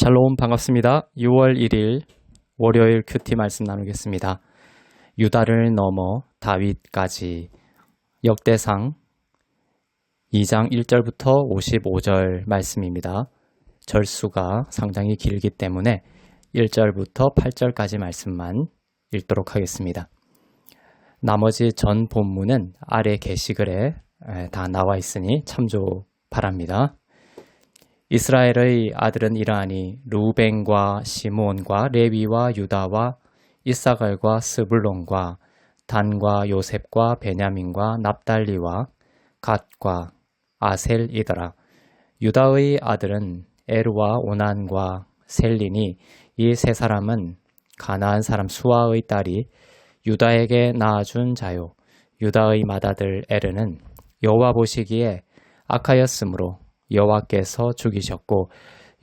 샬롬 반갑습니다. 6월 1일 월요일 큐티 말씀 나누겠습니다. 유다를 넘어 다윗까지 역대상 2장 1절부터 55절 말씀입니다. 절수가 상당히 길기 때문에 1절부터 8절까지 말씀만 읽도록 하겠습니다. 나머지 전 본문은 아래 게시글에 다 나와 있으니 참조 바랍니다. 이스라엘의 아들은 이러하니 루벤과 시므온과 레위와 유다와 이사갈과 스불론과 단과 요셉과 베냐민과 납달리와 갓과 아셀이더라. 유다의 아들은 에르와 오난과 셀린이 이 세 사람은 가나안 사람 수아의 딸이 유다에게 낳아준 자요. 유다의 맏아들 에르는 여호와 보시기에 악하였으므로 여호와께서 죽이셨고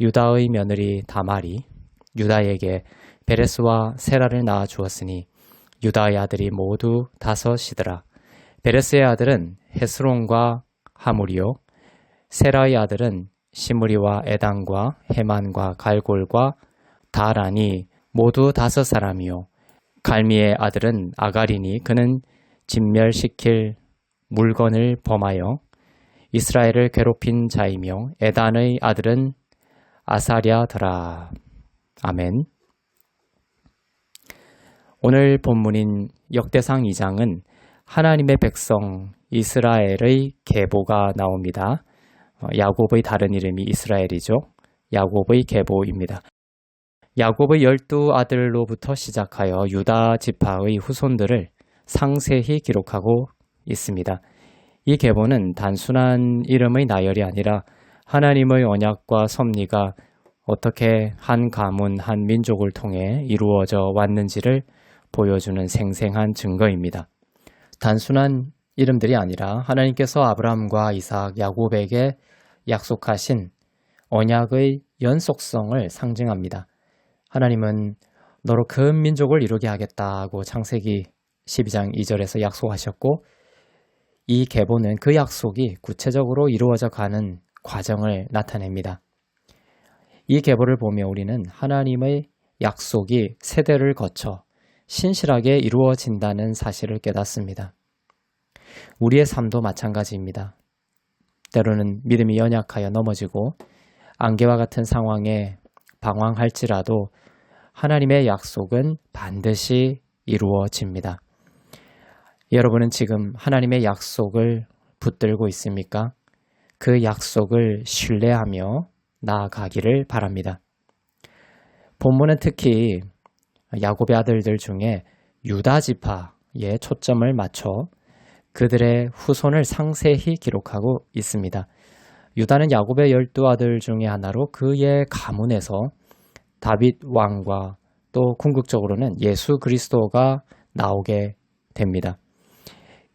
유다의 며느리 다말이 유다에게 베레스와 세라를 낳아 주었으니 유다의 아들이 모두 5이더라. 베레스의 아들은 헤스론과 하물이요 세라의 아들은 시므리와 에단과 헤만과 갈골과 다라니 모두 5사람이요 갈미의 아들은 아가리니 그는 진멸시킬 물건을 범하여 이스라엘을 괴롭힌 자이며 에단의 아들은 아사랴더라. 아멘. 오늘 본문인 역대상 2장은 하나님의 백성 이스라엘의 계보가 나옵니다. 야곱의 다른 이름이 이스라엘이죠. 야곱의 계보입니다. 야곱의 12아들로부터 시작하여 유다 지파의 후손들을 상세히 기록하고 있습니다. 이 계보는 단순한 이름의 나열이 아니라 하나님의 언약과 섭리가 어떻게 한 가문, 한 민족을 통해 이루어져 왔는지를 보여주는 생생한 증거입니다. 단순한 이름들이 아니라 하나님께서 아브라함과 이삭, 야곱에게 약속하신 언약의 연속성을 상징합니다. 하나님은 너로 큰 민족을 이루게 하겠다고 창세기 12장 2절에서 약속하셨고 이 계보는 그 약속이 구체적으로 이루어져 가는 과정을 나타냅니다. 이 계보를 보며 우리는 하나님의 약속이 세대를 거쳐 신실하게 이루어진다는 사실을 깨닫습니다. 우리의 삶도 마찬가지입니다. 때로는 믿음이 연약하여 넘어지고 안개와 같은 상황에 방황할지라도 하나님의 약속은 반드시 이루어집니다. 여러분은 지금 하나님의 약속을 붙들고 있습니까? 그 약속을 신뢰하며 나아가기를 바랍니다. 본문은 특히 야곱의 아들들 중에 유다 지파에 초점을 맞춰 그들의 후손을 상세히 기록하고 있습니다. 유다는 야곱의 12아들 중에 하나로 그의 가문에서 다윗 왕과 또 궁극적으로는 예수 그리스도가 나오게 됩니다.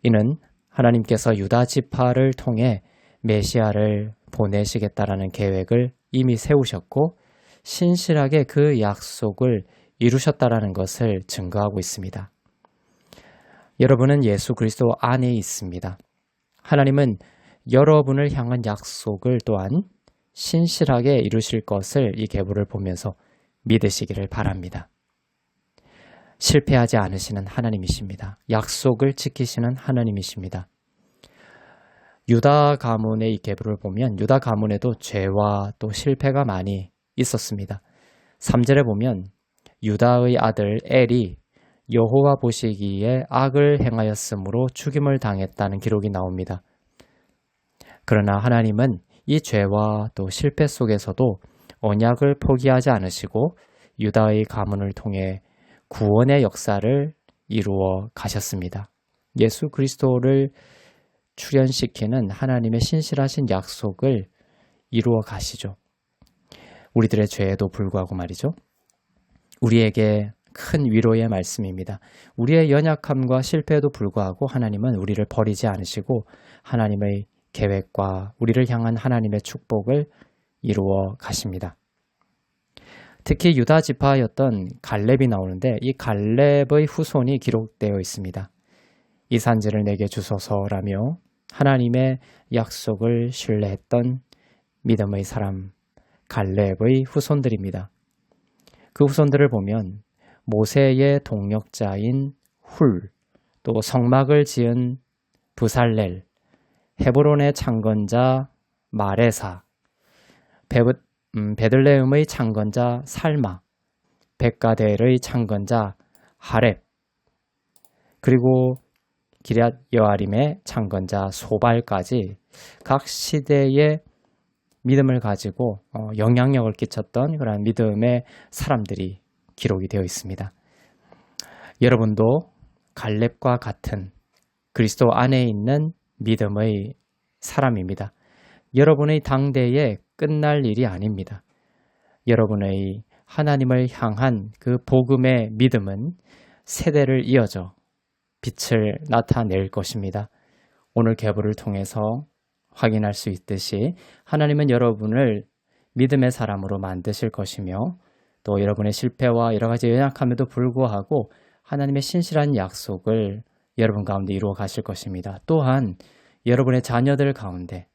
이는 하나님께서 유다 지파를 통해 메시아를 보내시겠다라는 계획을 이미 세우셨고 신실하게 그 약속을 이루셨다라는 것을 증거하고 있습니다. 여러분은 예수 그리스도 안에 있습니다. 하나님은 여러분을 향한 약속을 또한 신실하게 이루실 것을 이 계보를 보면서 믿으시기를 바랍니다. 실패하지 않으시는 하나님이십니다. 약속을 지키시는 하나님이십니다. 유다 가문의 이 계보를 보면 유다 가문에도 죄와 또 실패가 많이 있었습니다. 3절에 보면 유다의 아들 엘이 여호와 보시기에 악을 행하였으므로 죽임을 당했다는 기록이 나옵니다. 그러나 하나님은 이 죄와 또 실패 속에서도 언약을 포기하지 않으시고 유다의 가문을 통해 구원의 역사를 이루어 가셨습니다. 예수 그리스도를 출현시키는 하나님의 신실하신 약속을 이루어 가시죠. 우리들의 죄에도 불구하고 말이죠. 우리에게 큰 위로의 말씀입니다. 우리의 연약함과 실패에도 불구하고 하나님은 우리를 버리지 않으시고 하나님의 계획과 우리를 향한 하나님의 축복을 이루어 가십니다. 특히 유다 지파였던 갈렙이 나오는데 이 갈렙의 후손이 기록되어 있습니다. 이 산지를 내게 주소서라며 하나님의 약속을 신뢰했던 믿음의 사람 갈렙의 후손들입니다. 그 후손들을 보면 모세의 동력자인 훌, 또 성막을 지은 부살렐, 헤브론의 창건자 마레사, 베들레헴의 창건자 살마, 백가델의 창건자 하렙, 그리고 기럇 여아림의 창건자 소발까지 각 시대의 믿음을 가지고 영향력을 끼쳤던 그런 믿음의 사람들이 기록이 되어 있습니다. 여러분도 갈렙과 같은 그리스도 안에 있는 믿음의 사람입니다. 여러분의 당대에 끝날 일이 아닙니다. 여러분의 하나님을 향한 그 복음의 믿음은 세대를 이어져 빛을 나타낼 것입니다. 오늘 계보를 통해서 확인할 수 있듯이 하나님은 여러분을 믿음의 사람으로 만드실 것이며 또 여러분의 실패와 여러 가지 연약함에도 불구하고 하나님의 신실한 약속을 여러분 가운데 이루어 가실 것입니다. 또한 여러분의 자녀들 가운데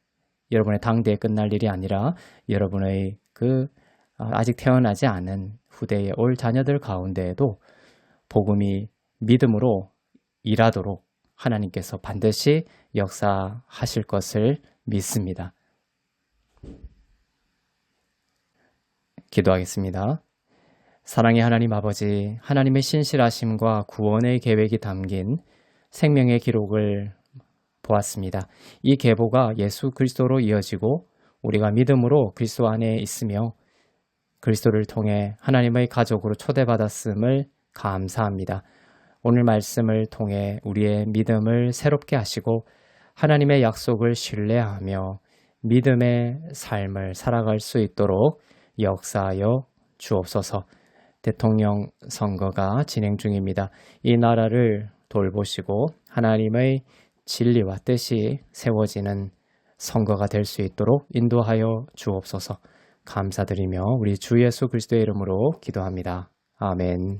여러분의 당대에 끝날 일이 아니라 여러분의 아직 태어나지 않은 후대에 올 자녀들 가운데에도 복음이 믿음으로 일하도록 하나님께서 반드시 역사하실 것을 믿습니다. 기도하겠습니다. 사랑의 하나님 아버지, 하나님의 신실하심과 구원의 계획이 담긴 생명의 기록을 보았습니다. 이 계보가 예수 그리스도로 이어지고 우리가 믿음으로 그리스도 안에 있으며 그리스도를 통해 하나님의 가족으로 초대받았음을 감사합니다. 오늘 말씀을 통해 우리의 믿음을 새롭게 하시고 하나님의 약속을 신뢰하며 믿음의 삶을 살아갈 수 있도록 역사하여 주옵소서. 대통령 선거가 진행 중입니다. 이 나라를 돌보시고 하나님의 진리와 뜻이 세워지는 선거가 될 수 있도록 인도하여 주옵소서. 감사드리며 우리 주 예수 그리스도의 이름으로 기도합니다. 아멘.